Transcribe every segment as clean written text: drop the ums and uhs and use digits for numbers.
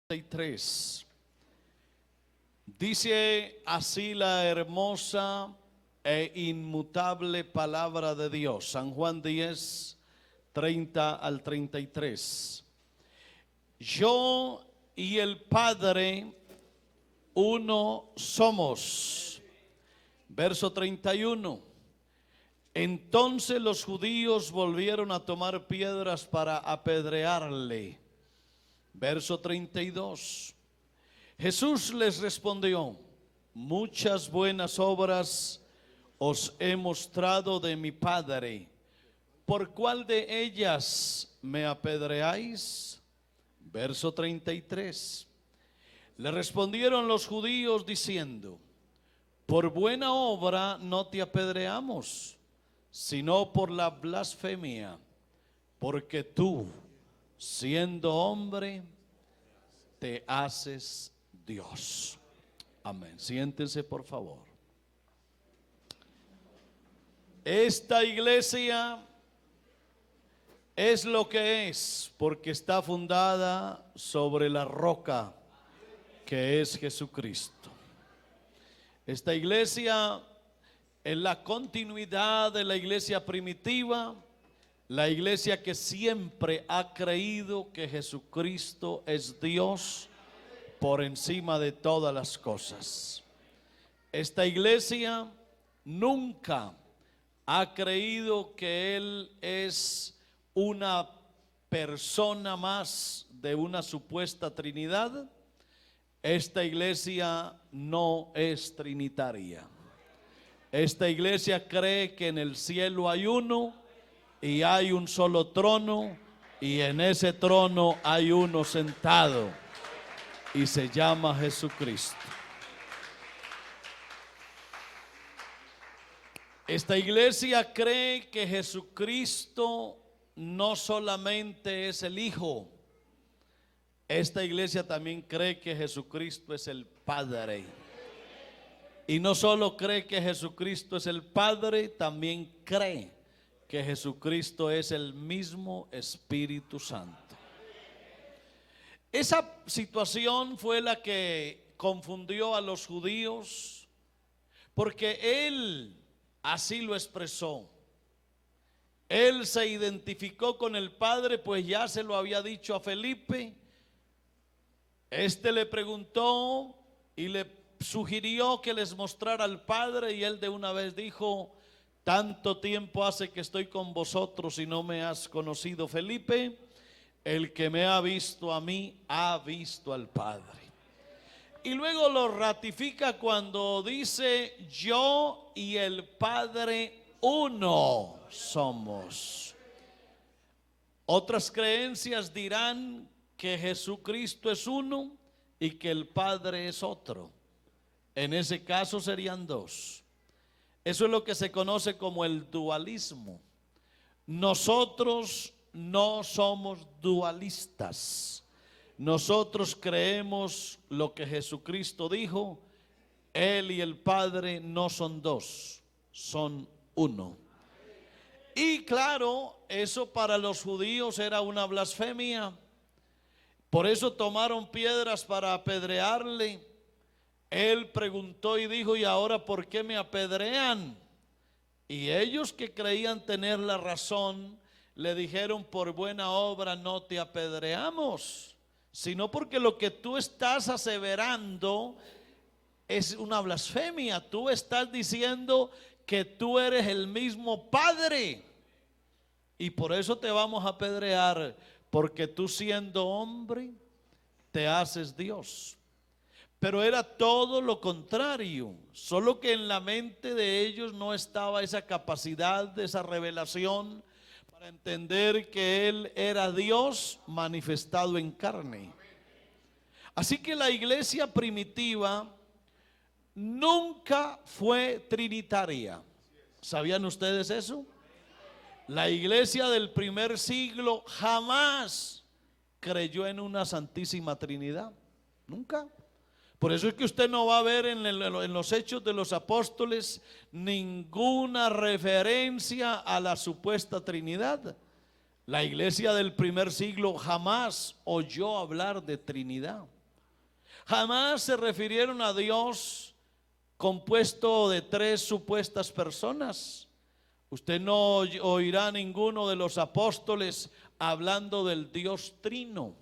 33. Dice así la hermosa e inmutable palabra de Dios. San Juan 10, 30 al 33. Yo y el Padre uno somos. Verso 31. Entonces los judíos volvieron a tomar piedras para apedrearle. Verso 32. Jesús les respondió: muchas buenas obras os he mostrado de mi Padre. ¿Por cuál de ellas me apedreáis? Verso 33. Le respondieron los judíos diciendo: por buena obra no te apedreamos, sino por la blasfemia, porque tú, siendo hombre, te haces Dios. Amén. Siéntense, por favor. Esta iglesia es lo que es porque está fundada sobre la roca que es Jesucristo. Esta iglesia es la continuidad de la iglesia primitiva, la iglesia que siempre ha creído que Jesucristo es Dios por encima de todas las cosas. Esta iglesia nunca ha creído que Él es una persona más de una supuesta Trinidad. Esta iglesia no es trinitaria. Esta iglesia cree que en el cielo hay uno y hay un solo trono, y en ese trono hay uno sentado y se llama Jesucristo. Esta iglesia cree que Jesucristo no solamente es el Hijo. Esta iglesia también cree que Jesucristo es el Padre. Y no solo cree que Jesucristo es el Padre, también cree que Jesucristo es el mismo Espíritu Santo. Esa situación fue la que confundió a los judíos, porque Él así lo expresó. Él se identificó con el Padre, pues ya se lo había dicho a Felipe. Este le preguntó y le sugirió que les mostrara al Padre, y él de una vez dijo: tanto tiempo hace que estoy con vosotros y no me has conocido, Felipe. El que me ha visto a mí ha visto al Padre. Y luego lo ratifica cuando dice: yo y el Padre uno somos. Otras creencias dirán que Jesucristo es uno y que el Padre es otro. En ese caso serían dos. Eso es lo que se conoce como el dualismo. Nosotros no somos dualistas. Nosotros creemos lo que Jesucristo dijo: Él y el Padre no son dos, son uno. Y claro, eso para los judíos era una blasfemia. Por eso tomaron piedras para apedrearle. Él preguntó y dijo: ¿y ahora por qué me apedrean? Y ellos, que creían tener la razón, le dijeron: por buena obra no te apedreamos, sino porque lo que tú estás aseverando es una blasfemia. Tú estás diciendo que tú eres el mismo Padre, y por eso te vamos a apedrear, porque tú, siendo hombre, te haces Dios. Pero era todo lo contrario, solo que en la mente de ellos no estaba esa capacidad, esa revelación para entender que Él era Dios manifestado en carne. Así que la iglesia primitiva nunca fue trinitaria. ¿Sabían ustedes eso? La iglesia del primer siglo jamás creyó en una Santísima Trinidad. Nunca. Por eso es que usted no va a ver en los Hechos de los Apóstoles ninguna referencia a la supuesta Trinidad. La iglesia del primer siglo jamás oyó hablar de Trinidad. Jamás se refirieron a Dios compuesto de tres supuestas personas. Usted no oirá a ninguno de los apóstoles hablando del Dios trino.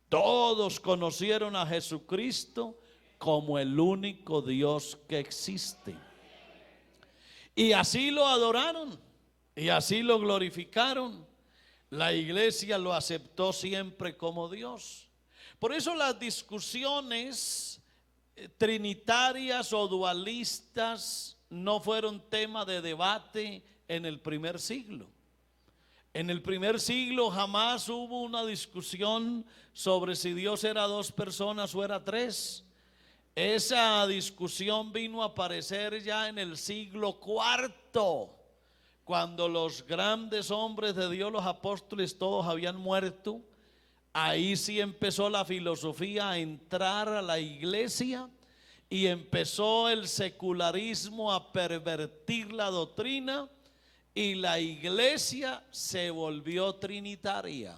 Todos conocieron a Jesucristo como el único Dios que existe. Y así lo adoraron, y así lo glorificaron. La iglesia lo aceptó siempre como Dios. Por eso las discusiones trinitarias o dualistas no fueron tema de debate en el primer siglo. En el primer siglo jamás hubo una discusión sobre si Dios era dos personas o era tres. Esa discusión vino a aparecer ya en el siglo IV, cuando los grandes hombres de Dios, los apóstoles, todos habían muerto. Ahí sí empezó la filosofía a entrar a la iglesia y empezó el secularismo a pervertir la doctrina y la iglesia se volvió trinitaria.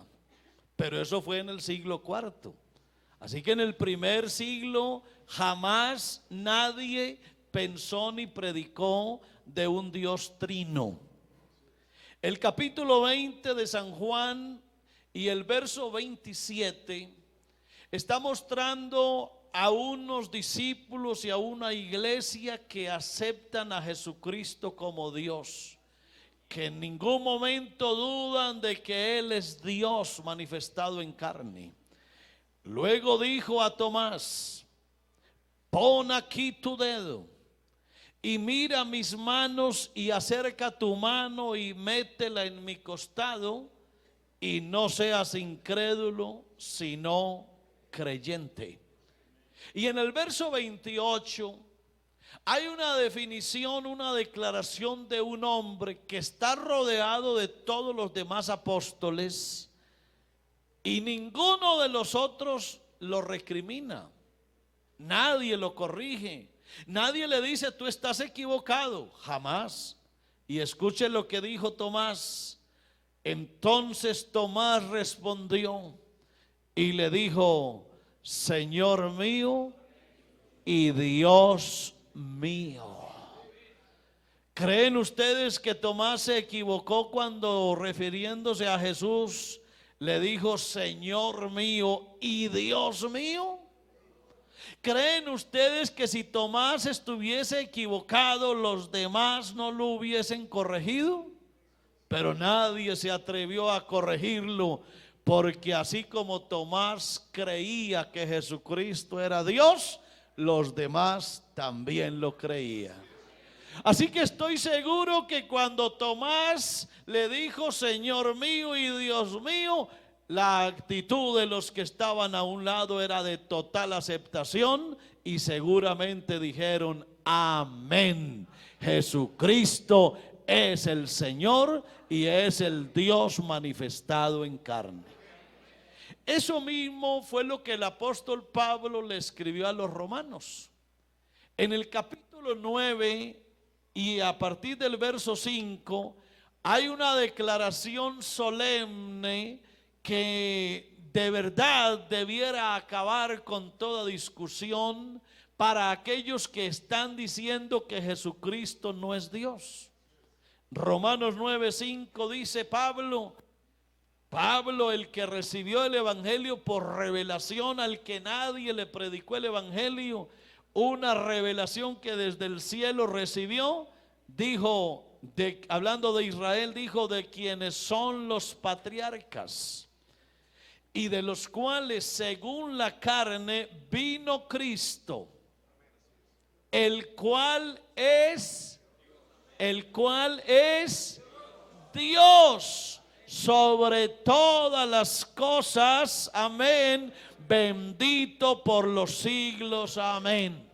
Pero eso fue en el siglo IV. Así que en el primer siglo jamás nadie pensó ni predicó de un Dios trino. El capítulo 20 de San Juan y el verso 27 está mostrando a unos discípulos y a una iglesia que aceptan a Jesucristo como Dios, que en ningún momento dudan de que Él es Dios manifestado en carne. Luego dijo a Tomás: pon aquí tu dedo y mira mis manos y acerca tu mano y métela en mi costado, y no seas incrédulo sino creyente. Y en el verso 28 hay una definición, una declaración de un hombre que está rodeado de todos los demás apóstoles y ninguno de los otros lo recrimina, nadie lo corrige, nadie le dice tú estás equivocado, jamás. Y escuche lo que dijo Tomás. Entonces Tomás respondió y le dijo: Señor mío y Dios mío. ¿Creen ustedes que Tomás se equivocó cuando, refiriéndose a Jesús, le dijo Señor mío y Dios mío? ¿Creen ustedes que si Tomás estuviese equivocado, los demás no lo hubiesen corregido? Pero nadie se atrevió a corregirlo, porque así como Tomás creía que Jesucristo era Dios, los demás también lo creían. Así que estoy seguro que cuando Tomás le dijo Señor mío y Dios mío, la actitud de los que estaban a un lado era de total aceptación y seguramente dijeron amén. Jesucristo es el Señor y es el Dios manifestado en carne. Eso mismo fue lo que el apóstol Pablo le escribió a los romanos. En el capítulo 9 y a partir del verso 5 hay una declaración solemne que de verdad debiera acabar con toda discusión para aquellos que están diciendo que Jesucristo no es Dios. Romanos 9:5 dice Pablo, el que recibió el evangelio por revelación, al que nadie le predicó el evangelio, una revelación que desde el cielo recibió, dijo, hablando de Israel, dijo de quienes son los patriarcas y de los cuales según la carne vino Cristo, el cual es Dios sobre todas las cosas, amén, bendito por los siglos, amén.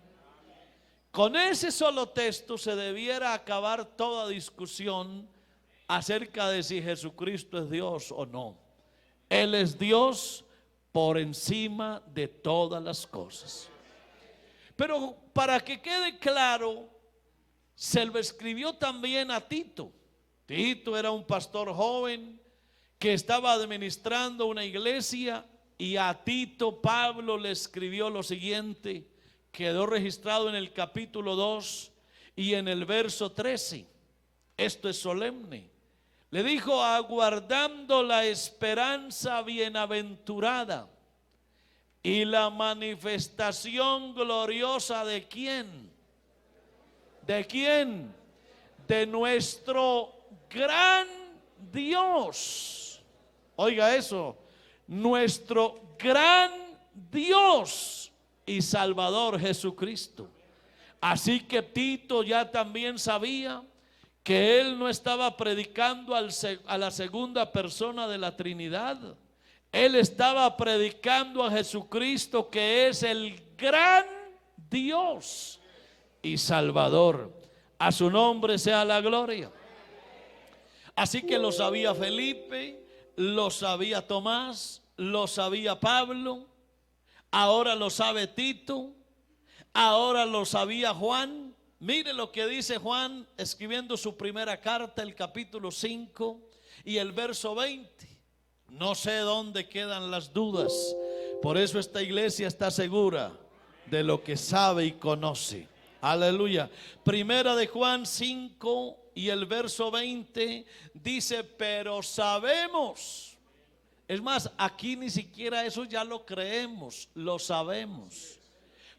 Con ese solo texto se debiera acabar toda discusión acerca de si Jesucristo es Dios o no. Él es Dios por encima de todas las cosas. Pero para que quede claro, se lo escribió también a Tito. Tito era un pastor joven que estaba administrando una iglesia Y a Tito Pablo le escribió lo siguiente, quedó registrado en el capítulo 2 y en el verso 13. Esto es solemne. Le dijo: aguardando la esperanza bienaventurada y la manifestación gloriosa ¿de quién? ¿De quién? De nuestro gran Dios. Oiga eso, nuestro gran Dios y Salvador Jesucristo. Así que Tito ya también sabía que él no estaba predicando a la segunda persona de la Trinidad. Él estaba predicando a Jesucristo, que es el gran Dios y Salvador. A su nombre sea la gloria. Así que lo sabía Felipe, lo sabía Tomás, lo sabía Pablo, ahora lo sabe Tito, ahora lo sabía Juan. Mire lo que dice Juan escribiendo su primera carta, el capítulo 5 y el verso 20. No sé dónde quedan las dudas, por eso esta iglesia está segura de lo que sabe y conoce. Aleluya. Primera de Juan 5 y el verso 20 dice: pero sabemos. Es más, aquí ni siquiera eso ya lo creemos, lo sabemos.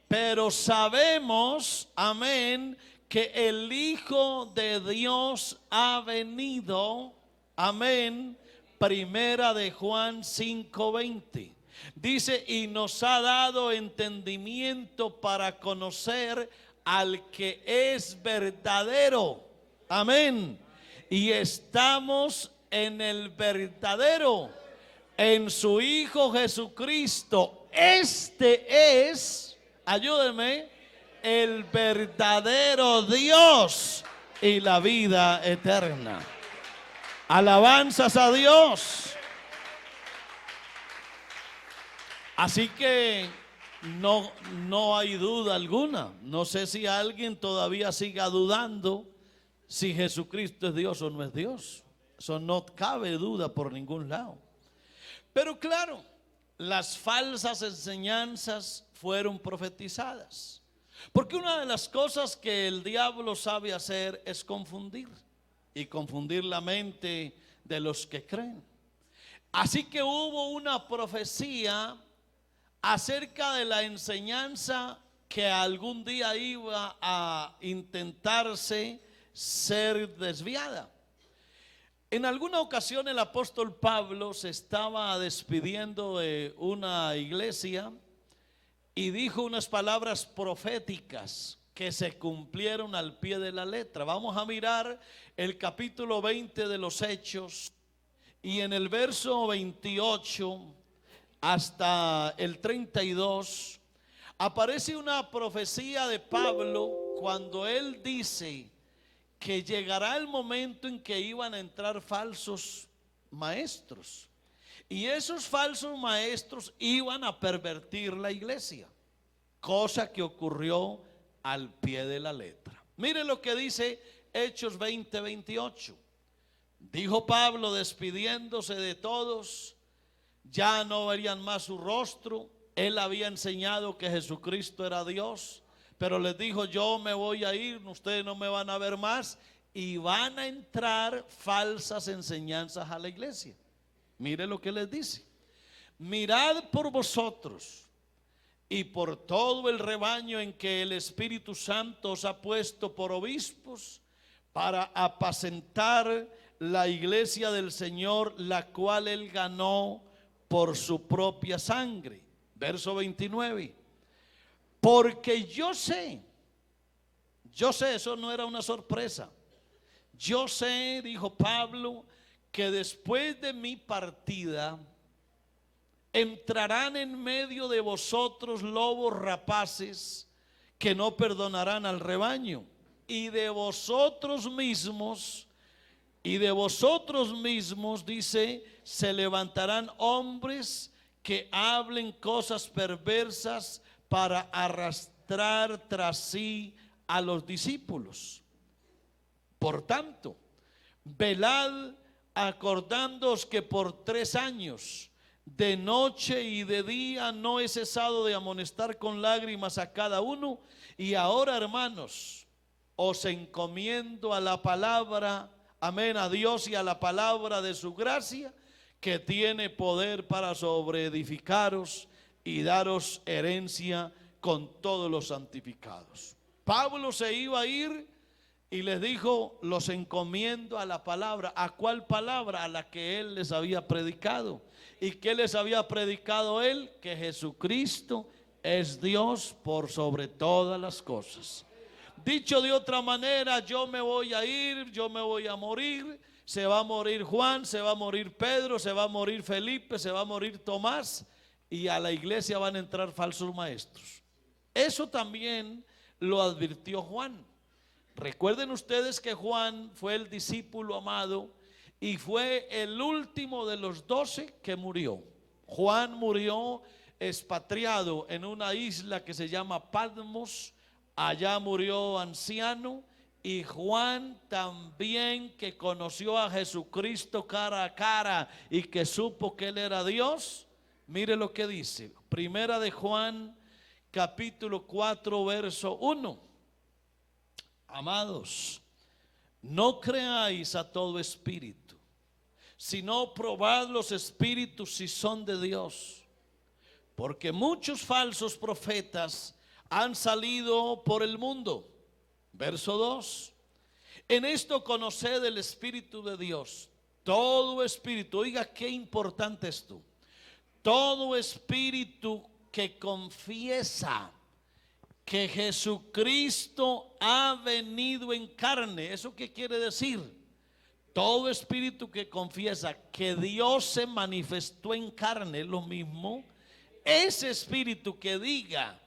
Pero sabemos, amén, que el Hijo de Dios ha venido, amén. Primera de Juan 5:20 dice: y nos ha dado entendimiento para conocer al que es verdadero, amén. Y estamos en el verdadero, en su Hijo Jesucristo. Este es, ayúdenme, el verdadero Dios y la vida eterna. Alabanzas a Dios. Así que no hay duda alguna. No sé si alguien todavía siga dudando si Jesucristo es Dios o no es Dios. Eso no cabe duda por ningún lado. Pero claro, las falsas enseñanzas fueron profetizadas. Porque una de las cosas que el diablo sabe hacer es confundir. Y confundir la mente de los que creen. Así que hubo una profecía acerca de la enseñanza que algún día iba a intentarse ser desviada. En alguna ocasión el apóstol Pablo se estaba despidiendo de una iglesia y dijo unas palabras proféticas que se cumplieron al pie de la letra. Vamos a mirar el capítulo 20 de los Hechos y en el verso 28 hasta el 32 aparece una profecía de Pablo cuando él dice que llegará el momento en que iban a entrar falsos maestros y esos falsos maestros iban a pervertir la iglesia, cosa que ocurrió al pie de la letra. Mire lo que dice Hechos 20:28. Dijo Pablo despidiéndose de todos, ya no verían más su rostro. Él había enseñado que Jesucristo era Dios, pero les dijo: yo me voy a ir, ustedes no me van a ver más. Y van a entrar falsas enseñanzas a la iglesia. Mire lo que les dice: mirad por vosotros y por todo el rebaño en que el Espíritu Santo os ha puesto por obispos para apacentar la iglesia del Señor, la cual él ganó por su propia sangre. Verso 29. Porque yo sé, eso no era una sorpresa. Yo sé, dijo Pablo, que después de mi partida entrarán en medio de vosotros lobos rapaces que no perdonarán al rebaño, y de vosotros mismos, dice, se levantarán hombres que hablen cosas perversas para arrastrar tras sí a los discípulos. Por tanto, velad, acordándoos que por 3 años de noche y de día no he cesado de amonestar con lágrimas a cada uno. Y ahora, hermanos, os encomiendo a la palabra, amén, a Dios y a la palabra de su gracia, que tiene poder para sobreedificaros y daros herencia con todos los santificados. Pablo se iba a ir y les dijo: los encomiendo a la palabra. ¿A cuál palabra? A la que él les había predicado. ¿Y qué les había predicado él? Que Jesucristo es Dios por sobre todas las cosas. Dicho de otra manera, yo me voy a ir, yo me voy a morir. Se va a morir Juan, se va a morir Pedro, se va a morir Felipe, se va a morir Tomás, y a la iglesia van a entrar falsos maestros. Eso también lo advirtió Juan. Recuerden ustedes que Juan fue el discípulo amado y fue el último de los 12 que murió. Juan murió expatriado en una isla que se llama Patmos. Allá murió anciano. Y Juan también, que conoció a Jesucristo cara a cara y que supo que él era Dios, mire lo que dice. Primera de Juan, capítulo 4, verso 1. Amados, no creáis a todo espíritu, sino probad los espíritus si son de Dios, porque muchos falsos profetas han salido por el mundo. Verso 2. En esto conoced el Espíritu de Dios. Todo espíritu, oiga qué importante es esto. Todo espíritu que confiesa que Jesucristo ha venido en carne. ¿Eso qué quiere decir? Todo espíritu que confiesa que Dios se manifestó en carne, es lo mismo. Ese espíritu que diga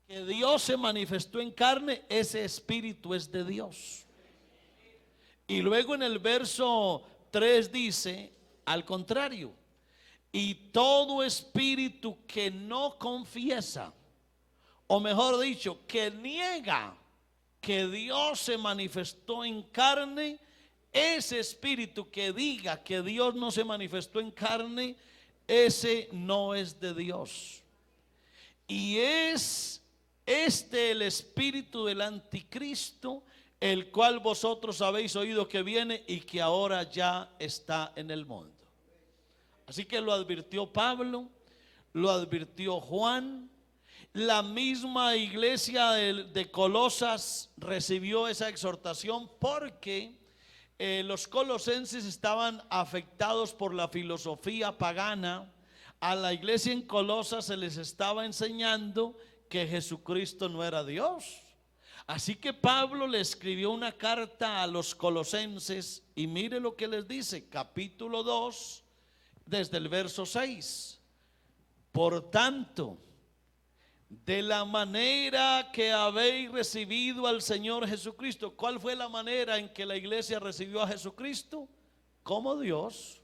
que Dios se manifestó en carne, ese espíritu es de Dios. Y luego en el verso 3 dice, al contrario, y todo espíritu que no confiesa, o mejor dicho, que niega que Dios se manifestó en carne, ese espíritu que diga que Dios no se manifestó en carne, ese no es de Dios. Y es el espíritu del anticristo, el cual vosotros habéis oído que viene y que ahora ya está en el mundo. Así que lo advirtió Pablo, lo advirtió Juan. La misma iglesia de Colosas recibió esa exhortación porque los colosenses estaban afectados por la filosofía pagana. A la iglesia en Colosas se les estaba enseñando que Jesucristo no era Dios. Así que Pablo le escribió una carta a los colosenses y mire lo que les dice, capítulo 2, desde el verso 6. Por tanto, de la manera que habéis recibido al Señor Jesucristo. ¿Cuál fue la manera en que la iglesia recibió a Jesucristo? Como Dios.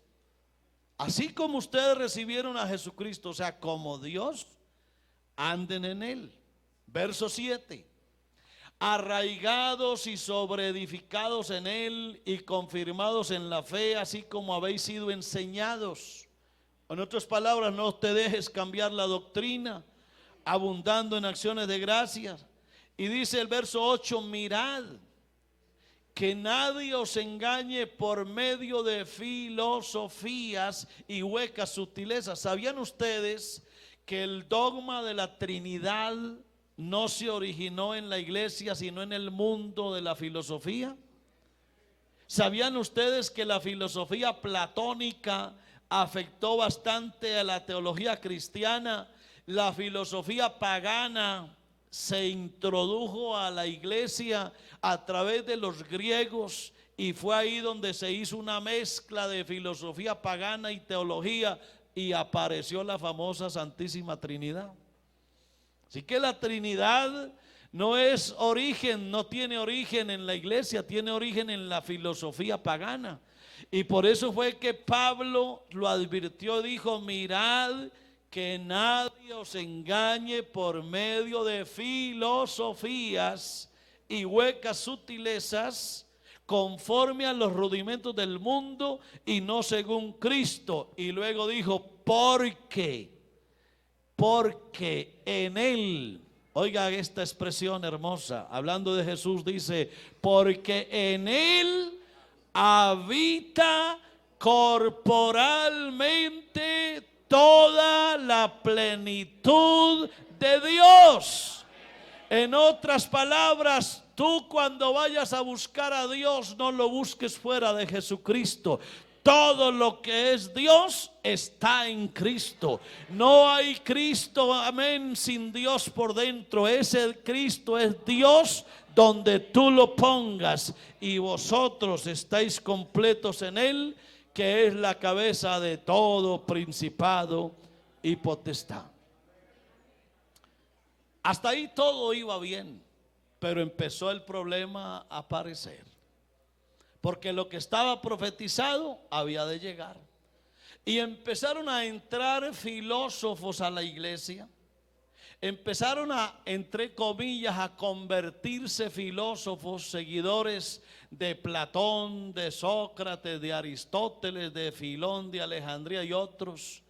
Así como ustedes recibieron a Jesucristo, o sea, como Dios, anden en él. Verso 7. Arraigados y sobreedificados en él y confirmados en la fe, así como habéis sido enseñados. En otras palabras, no te dejes cambiar la doctrina, abundando en acciones de gracias. Y dice el verso 8, mirad que nadie os engañe por medio de filosofías y huecas sutilezas. ¿Sabían ustedes que el dogma de la Trinidad no se originó en la iglesia, sino en el mundo de la filosofía? ¿Sabían ustedes que la filosofía platónica afectó bastante a la teología cristiana? La filosofía pagana se introdujo a la iglesia a través de los griegos y fue ahí donde se hizo una mezcla de filosofía pagana y teología y apareció la famosa Santísima Trinidad. Así que la Trinidad no es origen, no tiene origen en la iglesia, tiene origen en la filosofía pagana. Y por eso fue que Pablo lo advirtió, dijo, mirad que nadie os engañe por medio de filosofías y huecas sutilezas, conforme a los rudimentos del mundo y no según Cristo. Y luego dijo, porque en Él, oiga esta expresión hermosa, hablando de Jesús, dice, porque en Él habita corporalmente toda la plenitud de Dios. En otras palabras, tú cuando vayas a buscar a Dios, no lo busques fuera de Jesucristo. Todo lo que es Dios está en Cristo. No hay Cristo, amén, sin Dios por dentro. Ese Cristo es Dios donde tú lo pongas. Y vosotros estáis completos en Él, que es la cabeza de todo principado y potestad. Hasta ahí todo iba bien, pero empezó el problema a aparecer. Porque lo que estaba profetizado había de llegar. Y empezaron a entrar filósofos a la iglesia. Empezaron a, entre comillas, a convertirse filósofos, seguidores de Platón, de Sócrates, de Aristóteles, de Filón, de Alejandría y otros.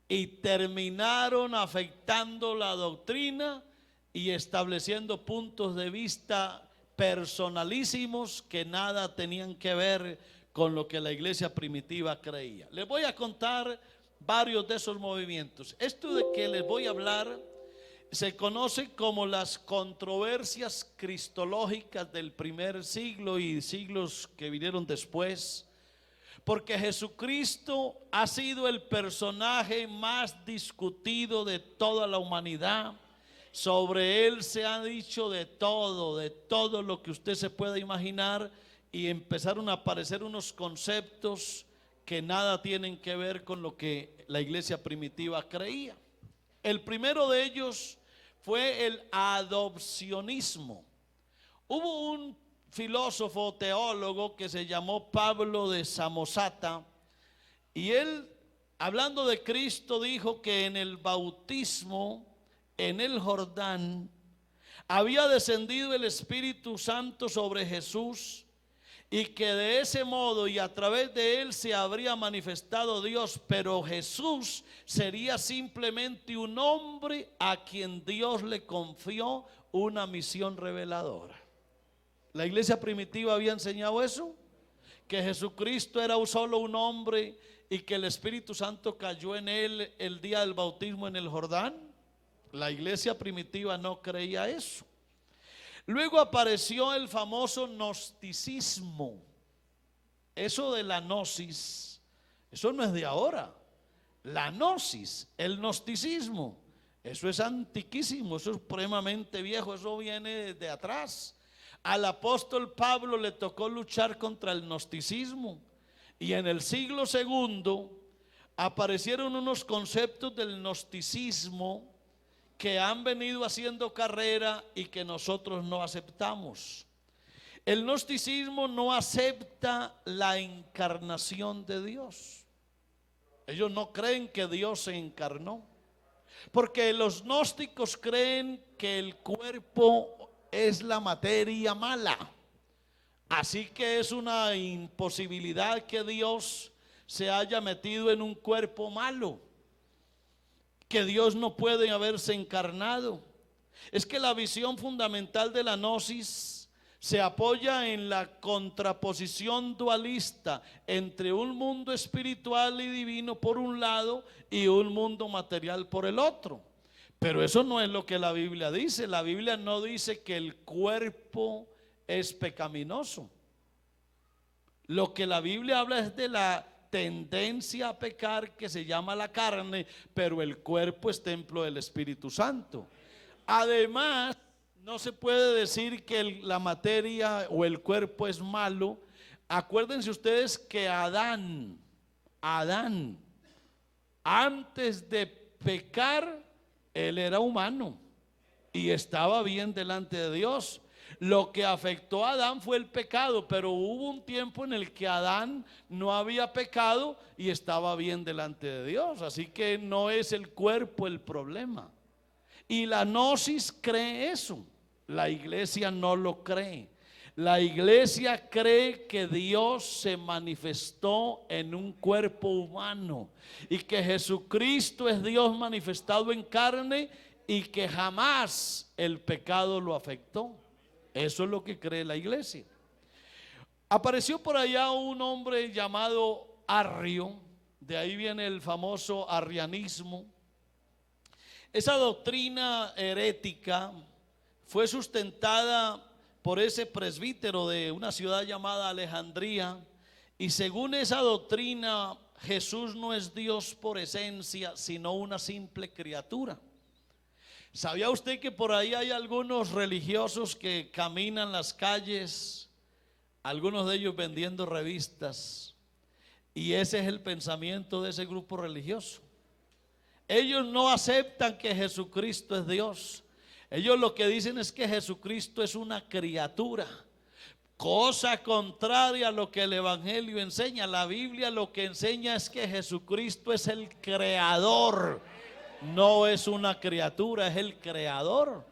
Y terminaron afectando la doctrina y estableciendo puntos de vista personalísimos que nada tenían que ver con lo que la iglesia primitiva creía. Les voy a contar varios de esos movimientos. Esto de que les voy a hablar se conoce como las controversias cristológicas del primer siglo y siglos que vinieron después, porque Jesucristo ha sido el personaje más discutido de toda la humanidad. Sobre Él se ha dicho de todo lo que usted se pueda imaginar, y empezaron a aparecer unos conceptos que nada tienen que ver con lo que la iglesia primitiva creía. El primero de ellos fue el adopcionismo. Hubo un filósofo teólogo que se llamó Pablo de Samosata, y él, hablando de Cristo, dijo que en el bautismo en el Jordán había descendido el Espíritu Santo sobre Jesús, y que de ese modo y a través de él se habría manifestado Dios, pero Jesús sería simplemente un hombre a quien Dios le confió una misión reveladora. La iglesia primitiva había enseñado eso, que Jesucristo era solo un hombre y que el Espíritu Santo cayó en él el día del bautismo en el Jordán. La iglesia primitiva no creía eso. Luego apareció el famoso gnosticismo. Eso de la gnosis, eso no es de ahora. La gnosis, el gnosticismo, eso es antiquísimo, eso es supremamente viejo, eso viene de atrás. Al apóstol Pablo le tocó luchar contra el gnosticismo, y en el siglo II aparecieron unos conceptos del gnosticismo que han venido haciendo carrera y que nosotros no aceptamos. El gnosticismo no acepta la encarnación de Dios. Ellos no creen que Dios se encarnó, porque los gnósticos creen que el cuerpo es la materia mala. Así que es una imposibilidad que Dios se haya metido en un cuerpo malo, que Dios no puede haberse encarnado. Es que la visión fundamental de la gnosis se apoya en la contraposición dualista entre un mundo espiritual y divino por un lado y un mundo material por el otro. Pero eso no es lo que la Biblia dice. La Biblia no dice que el cuerpo es pecaminoso. Lo que la Biblia habla es de la tendencia a pecar que se llama la carne, pero el cuerpo es templo del Espíritu Santo. Además, no se puede decir que la materia o el cuerpo es malo. Acuérdense ustedes que Adán, antes de pecar, él era humano y estaba bien delante de Dios. Lo que afectó a Adán fue el pecado, pero hubo un tiempo en el que Adán no había pecado y estaba bien delante de Dios. Así que no es el cuerpo el problema. Y la gnosis cree eso, la iglesia no lo cree. La iglesia cree que Dios se manifestó en un cuerpo humano y que Jesucristo es Dios manifestado en carne y que jamás el pecado lo afectó. Eso es lo que cree la iglesia. Apareció por allá un hombre llamado Arrio, de ahí viene el famoso arrianismo. Esa doctrina herética fue sustentada por ese presbítero de una ciudad llamada Alejandría, y según esa doctrina Jesús no es Dios por esencia, sino una simple criatura. ¿Sabía usted que por ahí hay algunos religiosos que caminan las calles, algunos de ellos vendiendo revistas, y ese es el pensamiento de ese grupo religioso? Ellos no aceptan que Jesucristo es Dios. Ellos lo que dicen es que Jesucristo es una criatura, cosa contraria a lo que el Evangelio enseña. La Biblia lo que enseña es que Jesucristo es el creador, no es una criatura, es el creador.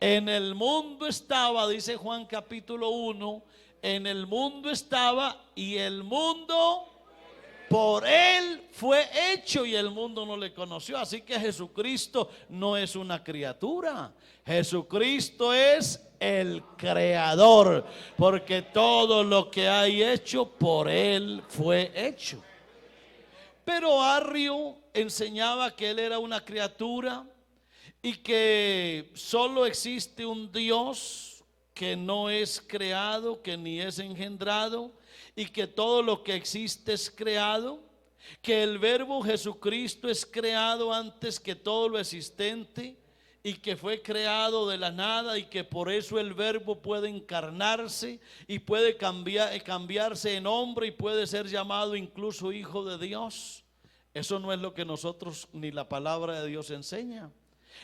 En el mundo estaba, dice Juan capítulo 1, en el mundo estaba y el mundo por él fue hecho y el mundo no le conoció. Así que Jesucristo no es una criatura, Jesucristo es el creador, porque todo lo que hay hecho por él fue hecho. Pero Arrio enseñaba que él era una criatura y que solo existe un Dios que no es creado, que ni es engendrado, y que todo lo que existe es creado, que el verbo Jesucristo es creado antes que todo lo existente y que fue creado de la nada, y que por eso el verbo puede encarnarse y puede cambiarse en hombre y puede ser llamado incluso hijo de Dios. Eso no es lo que nosotros ni la palabra de Dios enseña.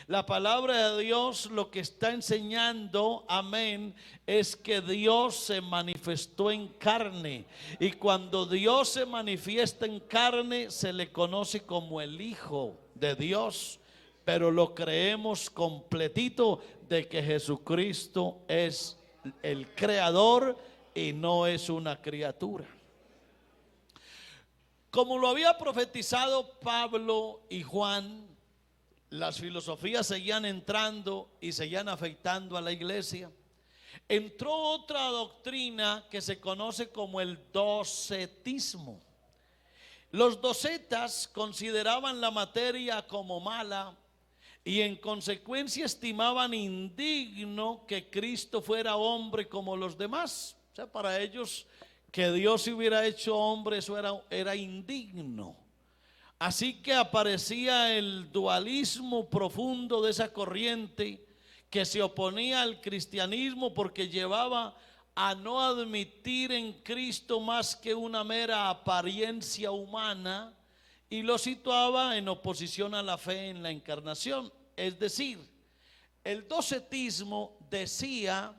La palabra de Dios lo que está enseñando, amén, es que Dios se manifestó en carne. Y cuando Dios se manifiesta en carne, se le conoce como el Hijo de Dios. Pero lo creemos completito de que Jesucristo es el creador y no es una criatura. Como lo había profetizado Pablo y Juan, las filosofías seguían entrando y seguían afectando a la iglesia. Entró otra doctrina que se conoce como el docetismo. Los docetas consideraban la materia como mala y en consecuencia estimaban indigno que Cristo fuera hombre como los demás. O sea, para ellos que Dios se hubiera hecho hombre, eso era indigno. Así que aparecía el dualismo profundo de esa corriente que se oponía al cristianismo porque llevaba a no admitir en Cristo más que una mera apariencia humana y lo situaba en oposición a la fe en la encarnación. Es decir, el docetismo decía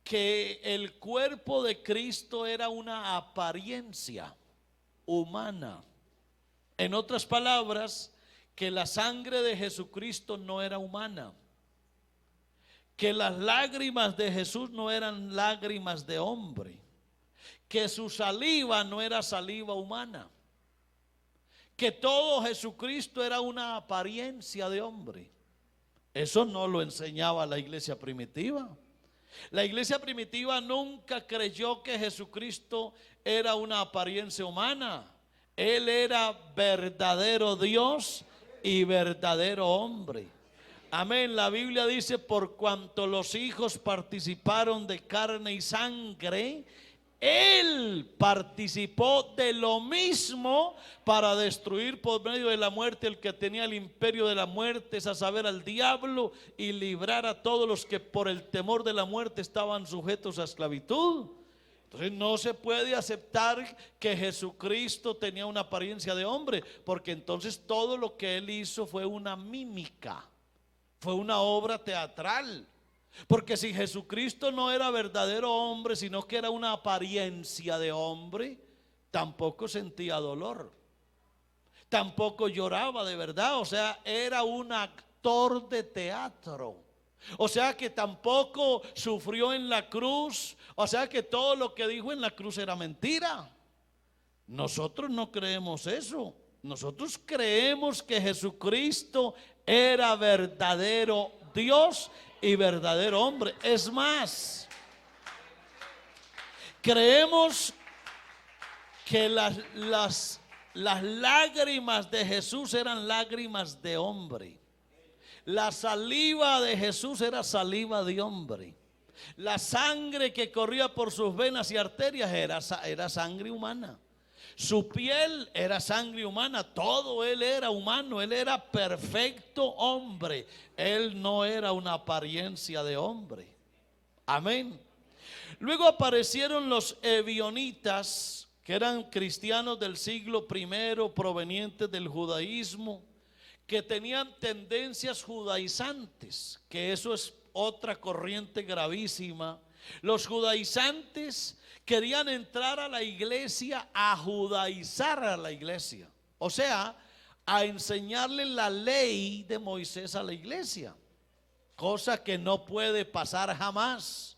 que el cuerpo de Cristo era una apariencia humana. En otras palabras, que la sangre de Jesucristo no era humana, que las lágrimas de Jesús no eran lágrimas de hombre, que su saliva no era saliva humana, que todo Jesucristo era una apariencia de hombre. Eso no lo enseñaba la iglesia primitiva. La iglesia primitiva nunca creyó que Jesucristo era una apariencia humana. Él era verdadero Dios y verdadero hombre. Amén. La Biblia dice: por cuanto los hijos participaron de carne y sangre, Él participó de lo mismo para destruir por medio de la muerte el que tenía el imperio de la muerte, es a saber, al diablo, y librar a todos los que por el temor de la muerte estaban sujetos a esclavitud. Entonces no se puede aceptar que Jesucristo tenía una apariencia de hombre, porque entonces todo lo que Él hizo fue una mímica, fue una obra teatral. Porque si Jesucristo no era verdadero hombre, sino que era una apariencia de hombre, tampoco sentía dolor, tampoco lloraba de verdad. O sea, era un actor de teatro. O sea que tampoco sufrió en la cruz. O sea que todo lo que dijo en la cruz era mentira. Nosotros no creemos eso. Nosotros creemos que Jesucristo era verdadero Dios y verdadero hombre. Es más, creemos que las lágrimas de Jesús eran lágrimas de hombre. La saliva de Jesús era saliva de hombre. La sangre que corría por sus venas y arterias era sangre humana. Su piel era sangre humana. Todo él era humano. Él era perfecto hombre. Él no era una apariencia de hombre. Amén. Luego aparecieron los ebionitas, que eran cristianos del siglo I, provenientes del judaísmo, que tenían tendencias judaizantes, que eso es otra corriente gravísima. Los judaizantes querían entrar a la iglesia a judaizar a la iglesia, o sea, a enseñarle la ley de Moisés a la iglesia, cosa que no puede pasar jamás.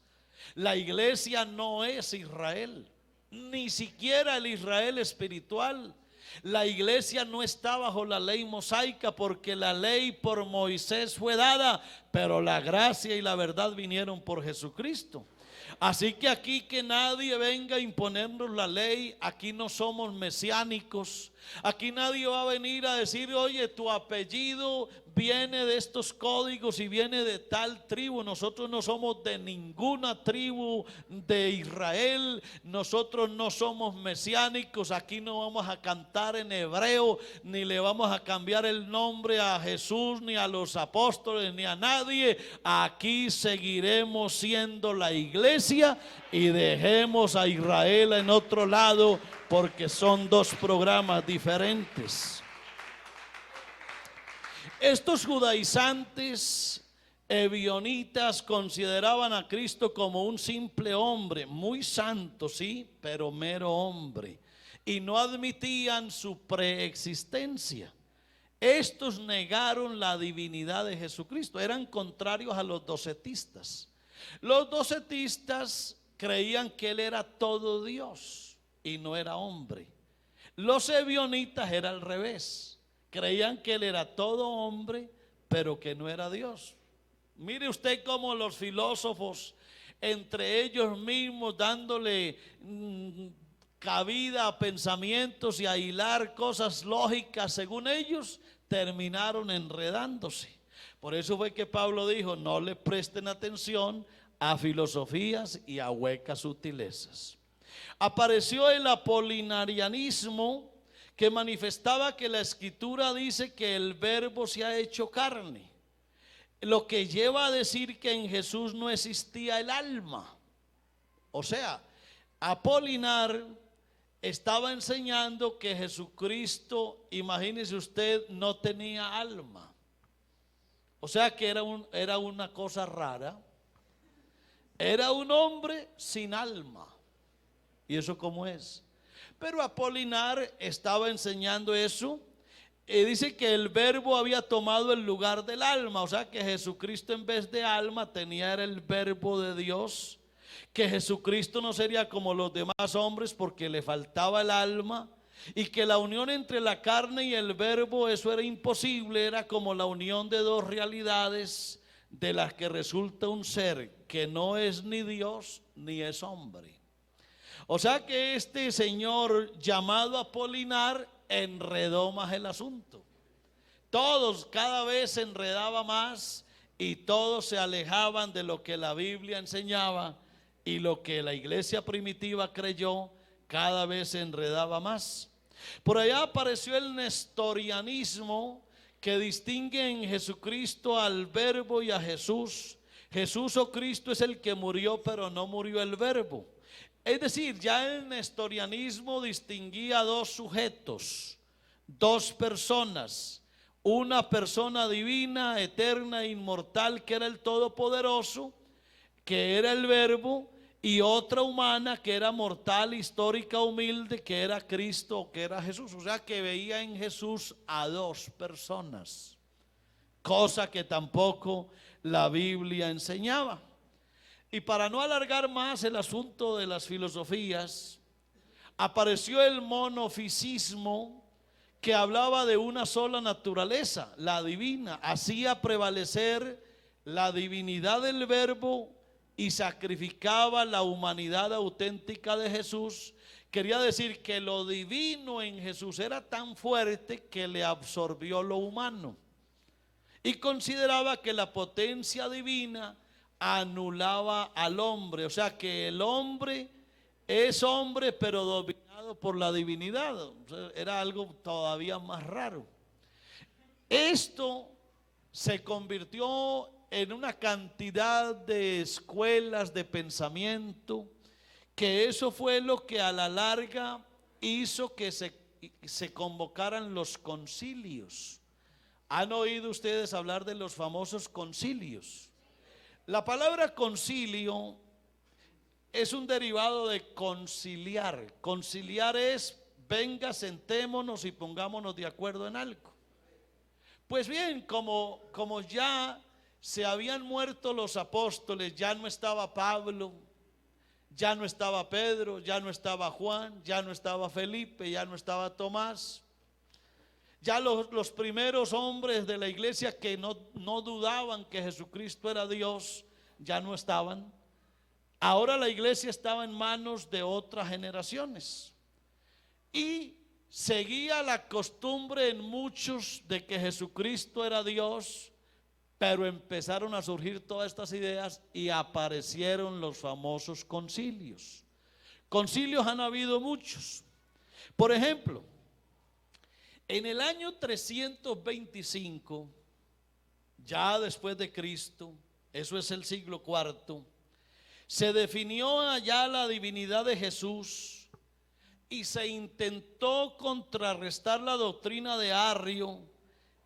La iglesia no es Israel, ni siquiera el Israel espiritual. La iglesia no está bajo la ley mosaica, porque la ley por Moisés fue dada, pero la gracia y la verdad vinieron por Jesucristo. Así que aquí que nadie venga a imponernos la ley. Aquí no somos mesiánicos. Aquí nadie va a venir a decir: oye, tu apellido viene de estos códigos y viene de tal tribu. Nosotros no somos de ninguna tribu de Israel. Nosotros no somos mesiánicos. Aquí no vamos a cantar en hebreo, ni le vamos a cambiar el nombre a Jesús, ni a los apóstoles, ni a nadie. Aquí seguiremos siendo la iglesia y dejemos a Israel en otro lado, porque son dos programas diferentes. Estos judaizantes ebionitas consideraban a Cristo como un simple hombre, muy santo, sí, pero mero hombre, y no admitían su preexistencia. Estos negaron la divinidad de Jesucristo, eran contrarios a los docetistas. Los docetistas creían que él era todo Dios y no era hombre. Los ebionitas era al revés. Creían que él era todo hombre, pero que no era Dios. Mire usted cómo los filósofos, entre ellos mismos, dándole cabida a pensamientos y a hilar cosas lógicas según ellos, terminaron enredándose. Por eso fue que Pablo dijo: no le presten atención a filosofías y a huecas sutilezas. Apareció el apolinarianismo, que manifestaba que la escritura dice que el verbo se ha hecho carne, lo que lleva a decir que en Jesús no existía el alma. O sea, Apolinar estaba enseñando que Jesucristo, imagínese usted, no tenía alma. O sea que era una cosa rara. Era un hombre sin alma. ¿Y eso cómo es? Pero Apolinar estaba enseñando eso. Dice que el verbo había tomado el lugar del alma. O sea que Jesucristo, en vez de alma, tenía era el verbo de Dios. Que Jesucristo no sería como los demás hombres porque le faltaba el alma. Y que la unión entre la carne y el verbo, eso era imposible. Era como la unión de dos realidades, de las que resulta un ser que no es ni Dios ni es hombre. O sea que este señor llamado Apolinar enredó más el asunto. Todos cada vez se enredaba más, y todos se alejaban de lo que la Biblia enseñaba, y lo que la iglesia primitiva creyó cada vez se enredaba más. Por allá apareció el nestorianismo, que distingue en Jesucristo al verbo y a Jesús. Jesús o Cristo es el que murió, pero no murió el verbo. Es decir, ya el nestorianismo distinguía dos sujetos, dos personas: una persona divina, eterna, inmortal, que era el Todopoderoso, que era el Verbo, y otra humana, que era mortal, histórica, humilde, que era Cristo, que era Jesús. O sea que veía en Jesús a dos personas, cosa que tampoco la Biblia enseñaba. Y para no alargar más el asunto de las filosofías, apareció el monofisismo, que hablaba de una sola naturaleza, la divina. Hacía prevalecer la divinidad del Verbo y sacrificaba la humanidad auténtica de Jesús. Quería decir que lo divino en Jesús era tan fuerte que le absorbió lo humano, y consideraba que la potencia divina anulaba al hombre. O sea que el hombre es hombre pero dominado por la divinidad. O sea, era algo todavía más raro. Esto se convirtió en una cantidad de escuelas de pensamiento, que eso fue lo que a la larga hizo que se convocaran los concilios. ¿Han oído ustedes hablar de los famosos concilios? La palabra concilio es un derivado de conciliar. Conciliar es: venga, sentémonos y pongámonos de acuerdo en algo. Pues bien, como ya se habían muerto los apóstoles, ya no estaba Pablo, ya no estaba Pedro, ya no estaba Juan, ya no estaba Felipe, ya no estaba Tomás. Ya los primeros hombres de la iglesia que no dudaban que Jesucristo era Dios, ya no estaban. Ahora la iglesia estaba en manos de otras generaciones, y seguía la costumbre en muchos de que Jesucristo era Dios, pero empezaron a surgir todas estas ideas y aparecieron los famosos concilios. Concilios han habido muchos. Por ejemplo, en el año 325, ya después de Cristo, eso es el siglo IV, se definió allá la divinidad de Jesús y se intentó contrarrestar la doctrina de Arrio.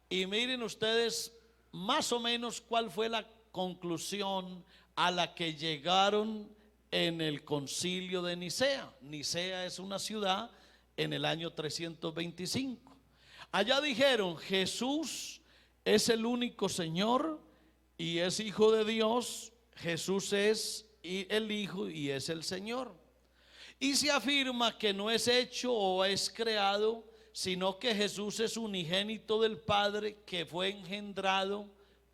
Y miren ustedes más o menos cuál fue la conclusión a la que llegaron en el concilio de Nicea. Nicea es una ciudad en el año 325. Allá dijeron: Jesús es el único Señor y es Hijo de Dios. Jesús es el Hijo y es el Señor. Y se afirma que no es hecho o es creado, sino que Jesús es unigénito del Padre, que fue engendrado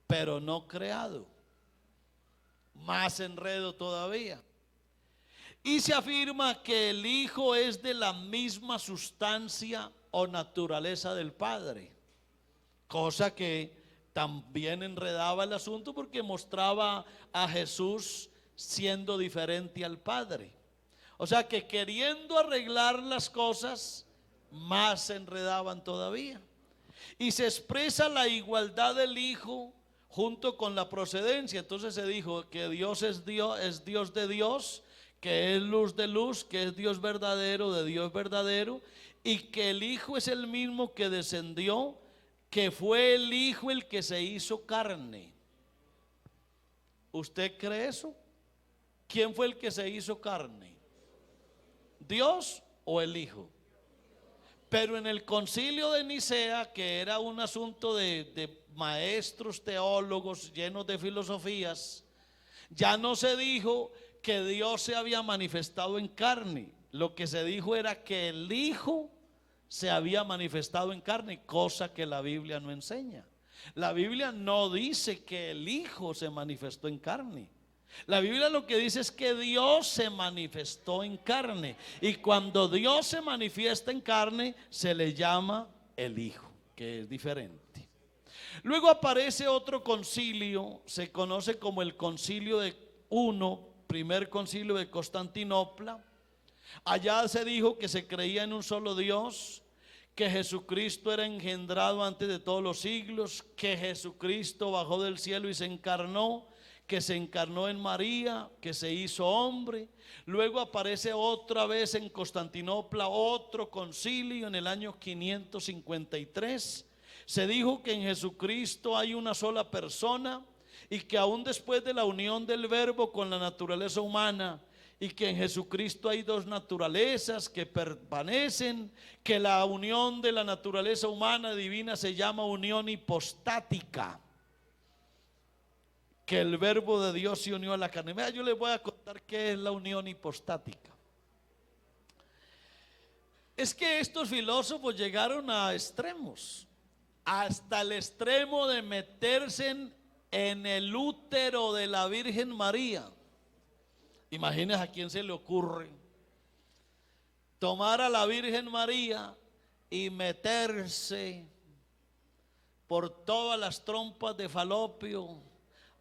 pero no creado. Más enredo todavía. Y se afirma que el Hijo es de la misma sustancia o naturaleza del Padre, cosa que también enredaba el asunto, porque mostraba a Jesús siendo diferente al Padre. O sea que, queriendo arreglar las cosas, más se enredaban todavía. Y se expresa la igualdad del Hijo junto con la procedencia. Entonces se dijo que Dios es Dios de Dios, que es luz de luz, que es Dios verdadero de Dios verdadero, y que el Hijo es el mismo que descendió, que fue el Hijo el que se hizo carne. ¿Usted cree eso? ¿Quién fue el que se hizo carne? ¿Dios o el Hijo? Pero en el concilio de Nicea, que era un asunto de maestros teólogos llenos de filosofías, ya no se dijo que Dios se había manifestado en carne. Lo que se dijo era que el Hijo se había manifestado en carne, cosa que la Biblia no enseña. La Biblia no dice que el Hijo se manifestó en carne. La Biblia lo que dice es que Dios se manifestó en carne, y cuando Dios se manifiesta en carne se le llama el Hijo, que es diferente. Luego aparece otro concilio, se conoce como el concilio primer concilio de Constantinopla. Allá se dijo que se creía en un solo Dios, que Jesucristo era engendrado antes de todos los siglos, que Jesucristo bajó del cielo y se encarnó, que se encarnó en María, que se hizo hombre. Luego aparece otra vez en Constantinopla otro concilio en el año 553. Se dijo que en Jesucristo hay una sola persona, y que aún después de la unión del Verbo con la naturaleza humana, y que en Jesucristo hay dos naturalezas que permanecen, que la unión de la naturaleza humana divina se llama unión hipostática. que el verbo de Dios se unió a la carne. Mira, yo les voy a contar qué es la unión hipostática. Es que estos filósofos llegaron a extremos, hasta el extremo de meterse en el útero de la Virgen María. Imagínense a quién se le ocurre tomar a la Virgen María y meterse por todas las trompas de falopio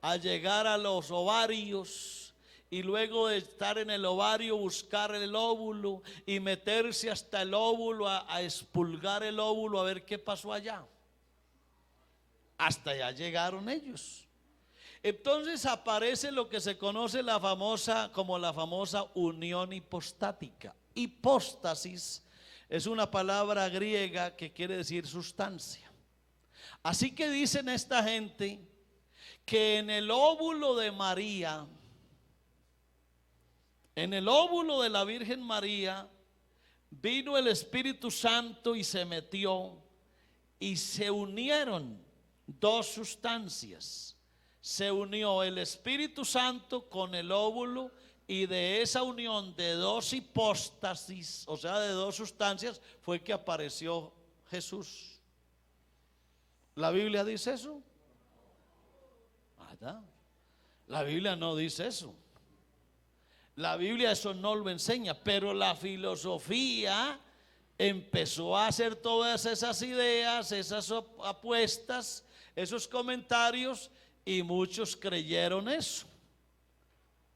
a llegar a los ovarios, y luego de estar en el ovario buscar el óvulo y meterse hasta el óvulo a expulgar el óvulo a ver qué pasó allá. Hasta allá llegaron ellos. Entonces aparece lo que se conoce como la famosa unión hipostática. Hipóstasis es una palabra griega que quiere decir sustancia. Así que dicen esta gente que en el óvulo de María, en el óvulo de la Virgen María, vino el Espíritu Santo y se metió y se unieron dos sustancias. Se unió el Espíritu Santo con el óvulo, y de esa unión de dos hipóstasis, o sea, de dos sustancias, fue que apareció Jesús. ¿La Biblia dice eso? ¿Verdad? La Biblia no dice eso. La Biblia eso no lo enseña, pero la filosofía empezó a hacer todas esas ideas, esas apuestas, esos comentarios, y muchos creyeron eso.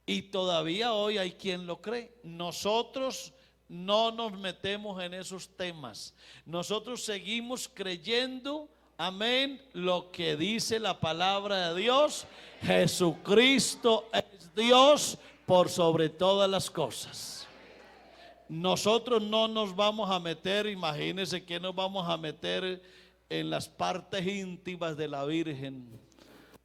Y todavía hoy hay quien lo cree. Nosotros no nos metemos en esos temas. Nosotros seguimos creyendo, amén, lo que dice la palabra de Dios. Jesucristo es Dios por sobre todas las cosas. Nosotros no nos vamos a meter, imagínense que nos vamos a meter en las partes íntimas de la Virgen,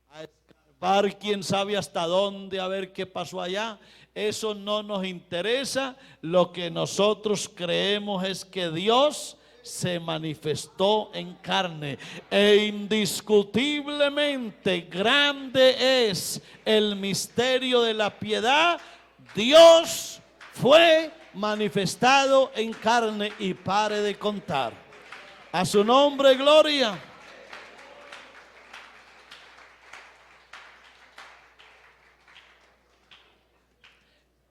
a escarbar quién sabe hasta dónde, a ver qué pasó allá. Eso no nos interesa. Lo que nosotros creemos es que Dios se manifestó en carne, e indiscutiblemente grande es el misterio de la piedad. Dios fue manifestado en carne, y pare de contar. A su nombre gloria.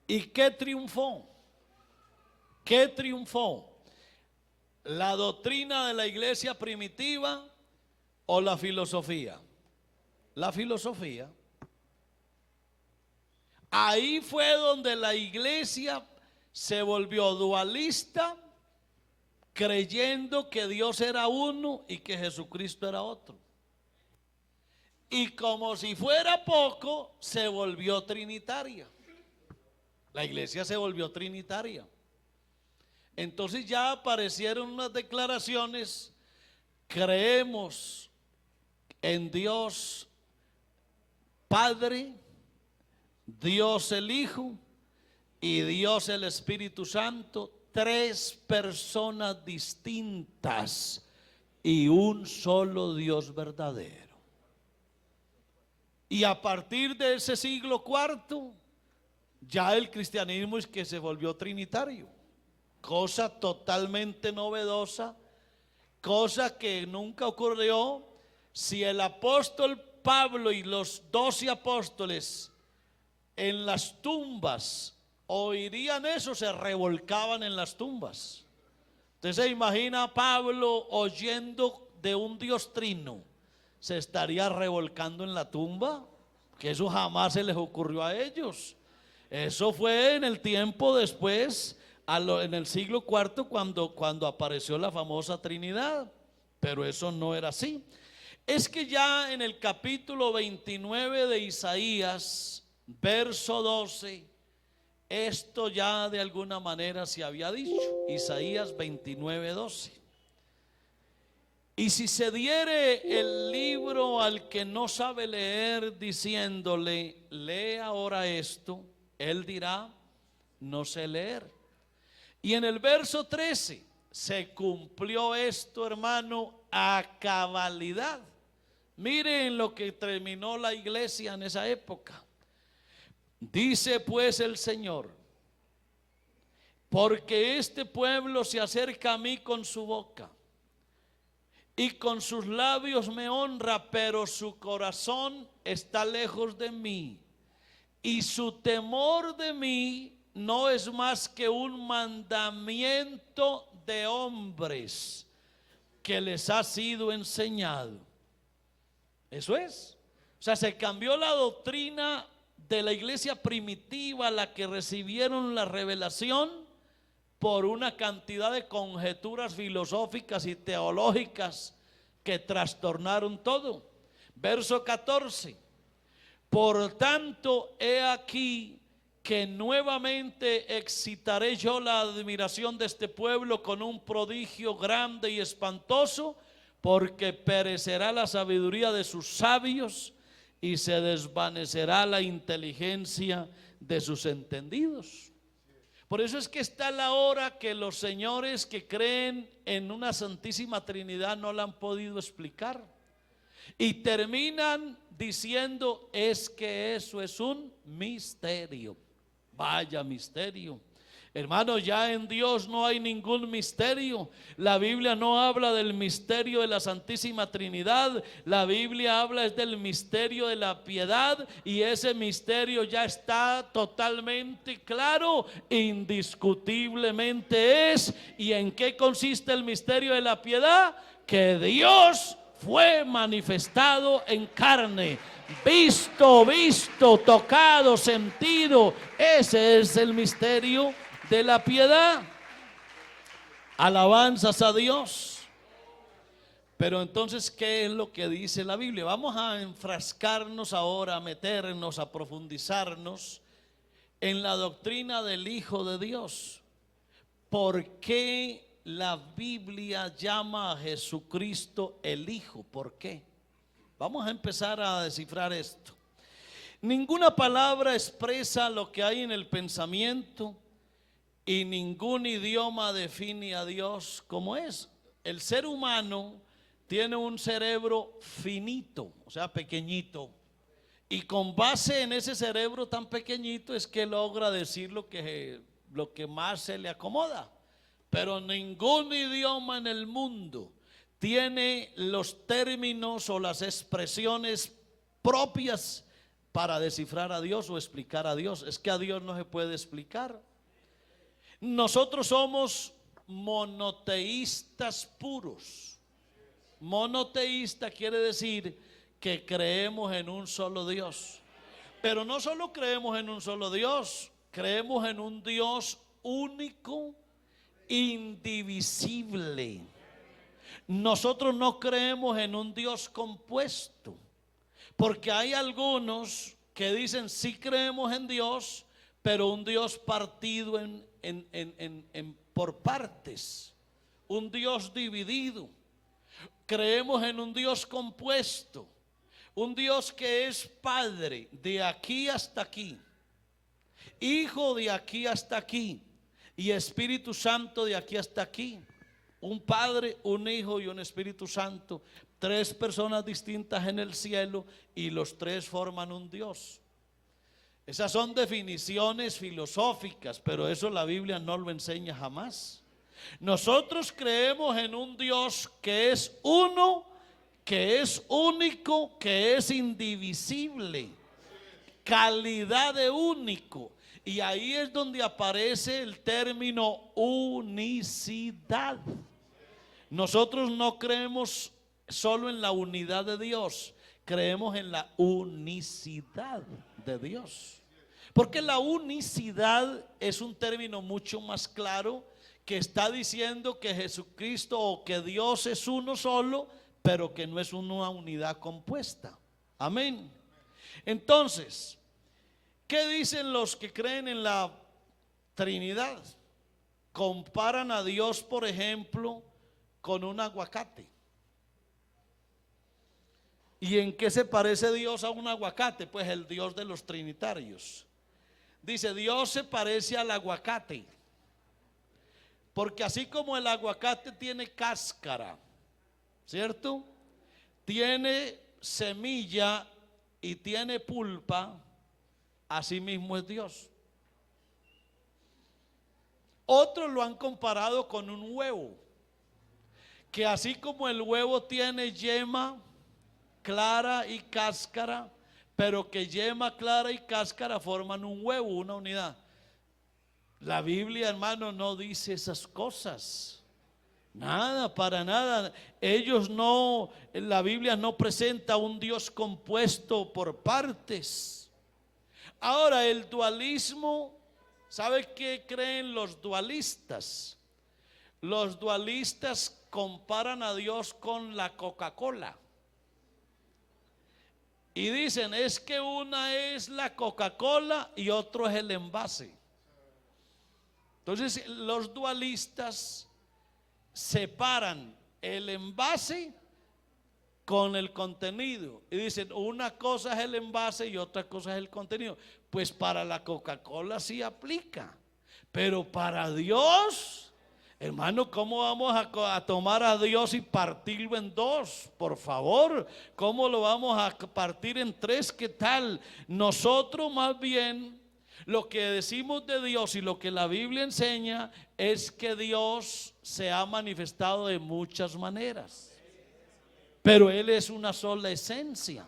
¿Y qué triunfó? ¿Qué triunfó? ¿La doctrina de la iglesia primitiva o la filosofía? La filosofía. Ahí fue donde la iglesia se volvió dualista, creyendo que Dios era uno y que Jesucristo era otro. Y como si fuera poco, se volvió trinitaria. La iglesia se volvió trinitaria. Entonces ya aparecieron unas declaraciones: creemos en Dios Padre, Dios el Hijo y Dios el Espíritu Santo, tres personas distintas y un solo Dios verdadero. Y a partir de ese siglo IV, ya el cristianismo es que se volvió trinitario. Cosa totalmente novedosa, cosa que nunca ocurrió. Si el apóstol Pablo y los 12 apóstoles en las tumbas oirían eso, se revolcaban en las tumbas. Usted se imagina a Pablo oyendo de un Dios trino, ¿se estaría revolcando en la tumba? Que eso jamás se les ocurrió a ellos. Eso fue en el tiempo después, en el siglo IV, cuando apareció la famosa Trinidad. Pero eso no era así. Es que ya en el capítulo 29 de Isaías, verso 12, esto ya de alguna manera se había dicho. Isaías 29, 12. Y si se diere el libro al que no sabe leer, diciéndole, lee ahora esto, él dirá, no sé leer. Y en el verso 13 se cumplió esto, hermano, a cabalidad. Miren lo que terminó la iglesia en esa época. Dice pues el Señor: porque este pueblo se acerca a mí con su boca y con sus labios me honra, pero su corazón está lejos de mí, y su temor de mí no es más que un mandamiento de hombres que les ha sido enseñado. Eso es. O sea, se cambió la doctrina de la iglesia primitiva, la que recibieron la revelación, por una cantidad de conjeturas filosóficas y teológicas que trastornaron todo. Verso 14: por tanto, he aquí que nuevamente excitaré yo la admiración de este pueblo con un prodigio grande y espantoso, porque perecerá la sabiduría de sus sabios y se desvanecerá la inteligencia de sus entendidos. Por eso es que está la hora que los señores que creen en una Santísima Trinidad no la han podido explicar, y terminan diciendo: es que eso es un misterio. Vaya misterio. Hermanos, ya en Dios no hay ningún misterio. La Biblia no habla del misterio de la Santísima Trinidad. La Biblia habla es del misterio de la piedad, y ese misterio ya está totalmente claro, indiscutiblemente es. ¿Y en qué consiste el misterio de la piedad? Que Dios fue manifestado en carne, visto, tocado, sentido. Ese es el misterio de la piedad. Alabanzas a Dios. Pero entonces, ¿qué es lo que dice la Biblia? Vamos a enfrascarnos ahora, a meternos, a profundizarnos en la doctrina del Hijo de Dios. ¿Por qué la Biblia llama a Jesucristo el Hijo? ¿Por qué? Vamos a empezar a descifrar esto. Ninguna palabra expresa lo que hay en el pensamiento, y ningún idioma define a Dios como es. El ser humano tiene un cerebro finito, o sea, pequeñito, y con base en ese cerebro tan pequeñito es que logra decir lo que más se le acomoda. Pero ningún idioma en el mundo tiene los términos o las expresiones propias para descifrar a Dios o explicar a Dios. Es que a Dios no se puede explicar. Nosotros somos monoteístas puros. Monoteísta quiere decir que creemos en un solo Dios. Pero no solo creemos en un solo Dios, creemos en un Dios único, indivisible. Nosotros no creemos en un Dios compuesto, porque hay algunos que dicen: sí creemos en Dios, pero un Dios partido por partes, un Dios dividido. Creemos en un Dios compuesto, un Dios que es Padre de aquí hasta aquí, Hijo de aquí hasta aquí, y Espíritu Santo de aquí hasta aquí. Un Padre, un Hijo y un Espíritu Santo, tres personas distintas en el cielo, y los tres forman un Dios. Esas son definiciones filosóficas, pero eso la Biblia no lo enseña jamás. Nosotros creemos en un Dios que es uno, que es único, que es indivisible, calidad de único. Y ahí es donde aparece el término unicidad. Nosotros no creemos solo en la unidad de Dios, creemos en la unicidad de Dios. Porque la unicidad es un término mucho más claro, que está diciendo que Jesucristo o que Dios es uno solo, pero que no es una unidad compuesta. Amén. Entonces, ¿qué dicen los que creen en la Trinidad? Comparan a Dios, por ejemplo, con un aguacate. ¿Y en qué se parece Dios a un aguacate? Pues el Dios de los trinitarios dice: Dios se parece al aguacate, porque así como el aguacate tiene cáscara, ¿cierto? Tiene semilla y tiene pulpa, así mismo es Dios. Otros lo han comparado con un huevo, que así como el huevo tiene yema clara y cáscara, pero que yema clara y cáscara forman un huevo, una unidad. La Biblia, hermano, no dice esas cosas. Nada, para nada. Ellos no, la Biblia no presenta un Dios compuesto por partes. Ahora, el dualismo, ¿sabe qué creen los dualistas? Los dualistas comparan a Dios con la Coca-Cola. Y dicen, es que una es la Coca-Cola y otro es el envase. Entonces, los dualistas separan el envase con el contenido y dicen, una cosa es el envase y otra cosa es el contenido. Pues para la Coca-Cola sí aplica, pero para Dios, hermano, ¿cómo vamos a tomar a Dios y partirlo en dos? Por favor, ¿cómo lo vamos a partir en tres? ¿Qué tal? Nosotros más bien lo que decimos de Dios y lo que la Biblia enseña es que Dios se ha manifestado de muchas maneras, pero Él es una sola esencia.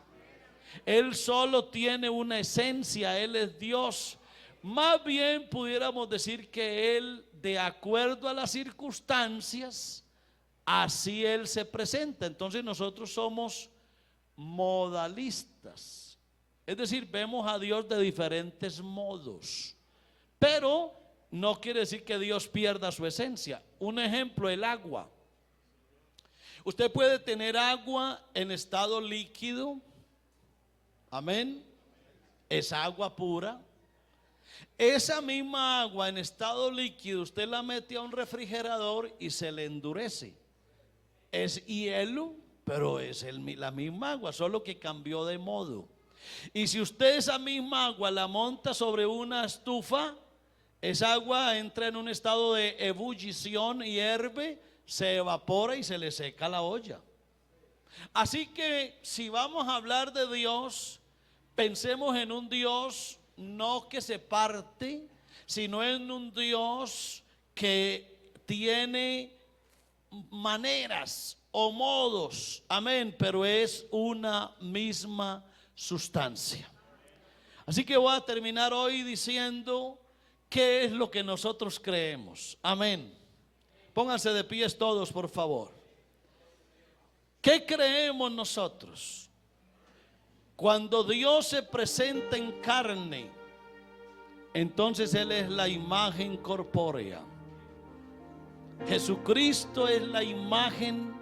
Él solo tiene una esencia, Él es Dios. Más bien pudiéramos decir que Él, de acuerdo a las circunstancias, así Él se presenta. Entonces nosotros somos modalistas. Es decir, vemos a Dios de diferentes modos, pero no quiere decir que Dios pierda su esencia. Un ejemplo, el agua. Usted puede tener agua en estado líquido, amén, es agua pura. Esa misma agua en estado líquido usted la mete a un refrigerador y se le endurece. Es hielo, pero es la misma agua, solo que cambió de modo. Y si usted esa misma agua la monta sobre una estufa, esa agua entra en un estado de ebullición, hierve, se evapora y se le seca la olla. Así que si vamos a hablar de Dios, pensemos en un Dios no que se parte, sino en un Dios que tiene maneras o modos, amén, pero es una misma sustancia. Así que voy a terminar hoy diciendo qué es lo que nosotros creemos, amén. Pónganse de pies todos, por favor. ¿Qué creemos nosotros? Cuando Dios se presenta en carne, entonces Él es la imagen corpórea. Jesucristo es la imagen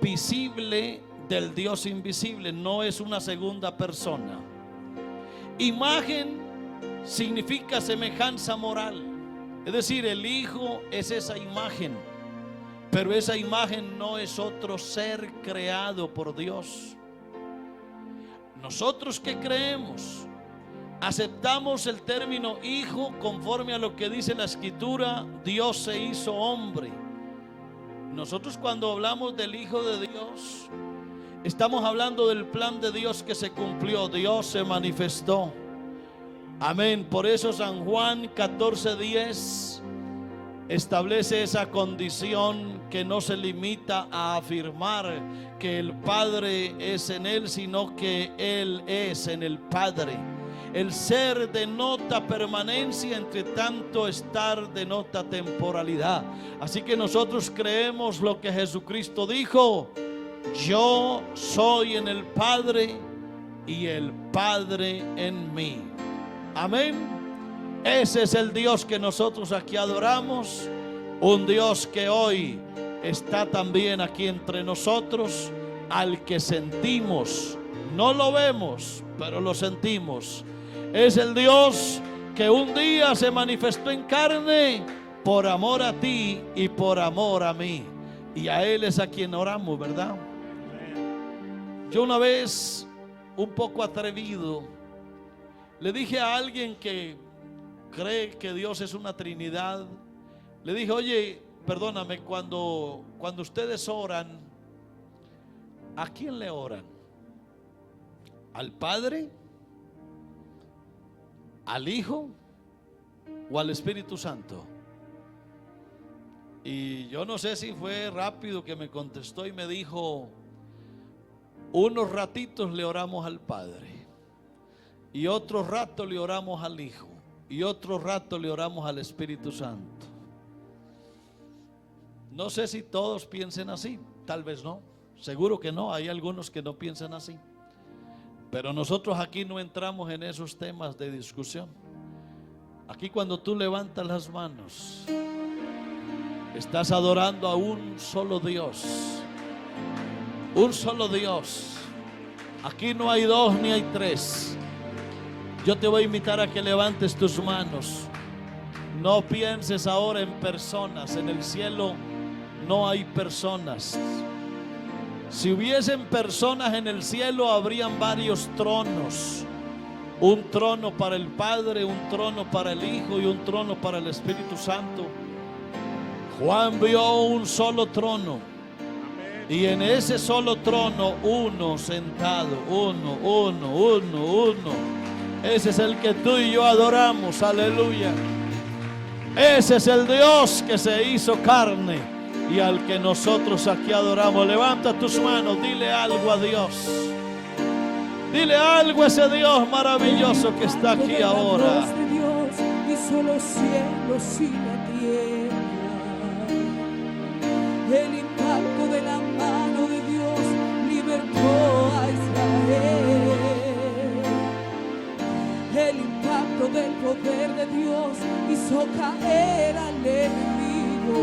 visible del Dios invisible, no es una segunda persona. Imagen significa semejanza moral, es decir, el Hijo es esa imagen, pero esa imagen no es otro ser creado por Dios. Nosotros que creemos, aceptamos el término hijo conforme a lo que dice la Escritura, Dios se hizo hombre. Nosotros cuando hablamos del Hijo de Dios, estamos hablando del plan de Dios que se cumplió, Dios se manifestó. Amén. Por eso San Juan 14:10 establece esa condición que no se limita a afirmar que el Padre es en Él, sino que Él es en el Padre. El ser denota permanencia, entre tanto estar denota temporalidad. Así que nosotros creemos lo que Jesucristo dijo: yo soy en el Padre y el Padre en mí. Amén. Ese es el Dios que nosotros aquí adoramos, un Dios que hoy está también aquí entre nosotros, al que sentimos, no lo vemos, pero lo sentimos. Es el Dios que un día se manifestó en carne por amor a ti y por amor a mí, y a Él es a quien oramos, ¿verdad? Yo una vez, un poco atrevido, le dije a alguien que cree que Dios es una Trinidad, le dije: oye, perdóname, cuando ustedes oran, ¿a quién le oran? ¿Al Padre? ¿Al Hijo? ¿O al Espíritu Santo? Y yo no sé si fue rápido que me contestó y me dijo: unos ratitos le oramos al Padre, y otro rato le oramos al Hijo, y otro rato le oramos al Espíritu Santo. No sé si todos piensen así, tal vez no, seguro que no, hay algunos que no piensan así. Pero nosotros aquí no entramos en esos temas de discusión. Aquí cuando tú levantas las manos, estás adorando a un solo Dios. Un solo Dios. Aquí no hay dos ni hay tres. Yo te voy a invitar a que levantes tus manos. No pienses ahora en personas. En el cielo no hay personas. Si hubiesen personas en el cielo, habrían varios tronos. Un trono para el Padre, un trono para el Hijo y un trono para el Espíritu Santo. Juan vio un solo trono, y en ese solo trono uno sentado, uno. Ese es el que tú y yo adoramos, aleluya. Ese es el Dios que se hizo carne y al que nosotros aquí adoramos. Levanta tus manos, dile algo a Dios. Dile algo a ese Dios maravilloso que está aquí ahora. La voz de Dios hizo los cielos y la tierra. El impacto de la mano de Dios libertó a Israel. El impacto del poder de Dios hizo caer al enemigo.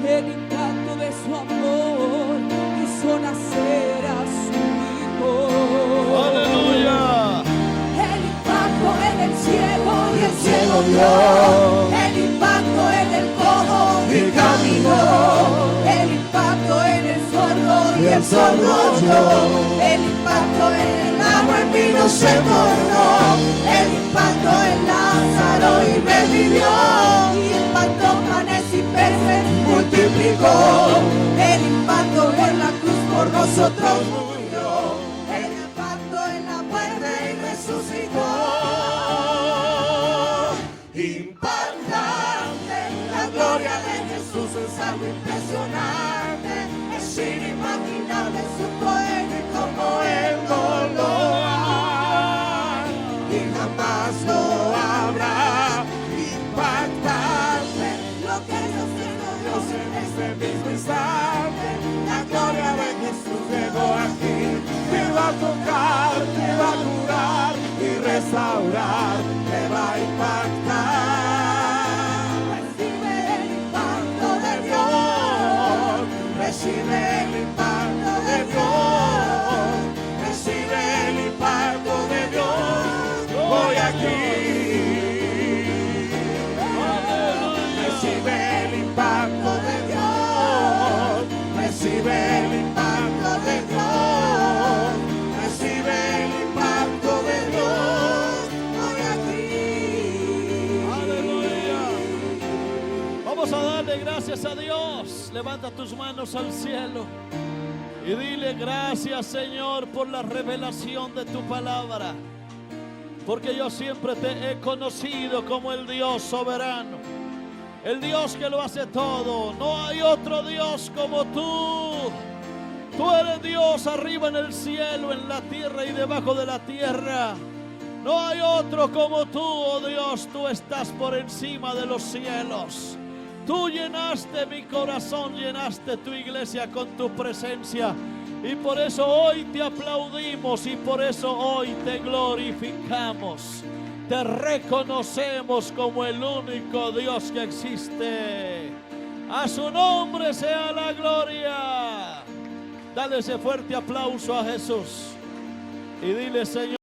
El impacto de su amor hizo nacer a su Hijo. Aleluya. El impacto en el cielo y el cielo vio. El impacto en el cojo y caminó. El impacto en el sordo y el sordo oyó. El impacto en el agua en vino se tornó. El impacto en Lázaro y revivió. Y impactó panes y peces multiplicó. El impacto en la cruz por nosotros murió. El impacto en la muerte y resucitó. Impactante, la gloria de Jesús es algo impresionante. Es inimaginable su poder y como Él no lo hay y jamás lo habrá. Impactante, lo que Dios hizo Dios en este mismo instante. La gloria de Jesús llegó aquí, te va a tocar, te va a curar y restaurar, te va a impactar. Recibe el impacto de Dios, recibe el impacto de Dios, recibe el impacto de Dios. Voy aquí. Recibe el impacto de Dios, recibe el impacto de Dios, recibe el impacto de Dios. Voy aquí. Aleluya. Vamos a darle gracias a Dios. Levanta tus manos al cielo y dile: gracias, Señor, por la revelación de tu palabra, porque yo siempre te he conocido como el Dios soberano, el Dios que lo hace todo. No hay otro Dios como tú. Tú eres Dios arriba en el cielo, en la tierra y debajo de la tierra. No hay otro como tú, oh Dios. Tú estás por encima de los cielos. Tú llenaste mi corazón, llenaste tu iglesia con tu presencia. Y por eso hoy te aplaudimos y por eso hoy te glorificamos. Te reconocemos como el único Dios que existe. A su nombre sea la gloria. Dale ese fuerte aplauso a Jesús y dile: Señor,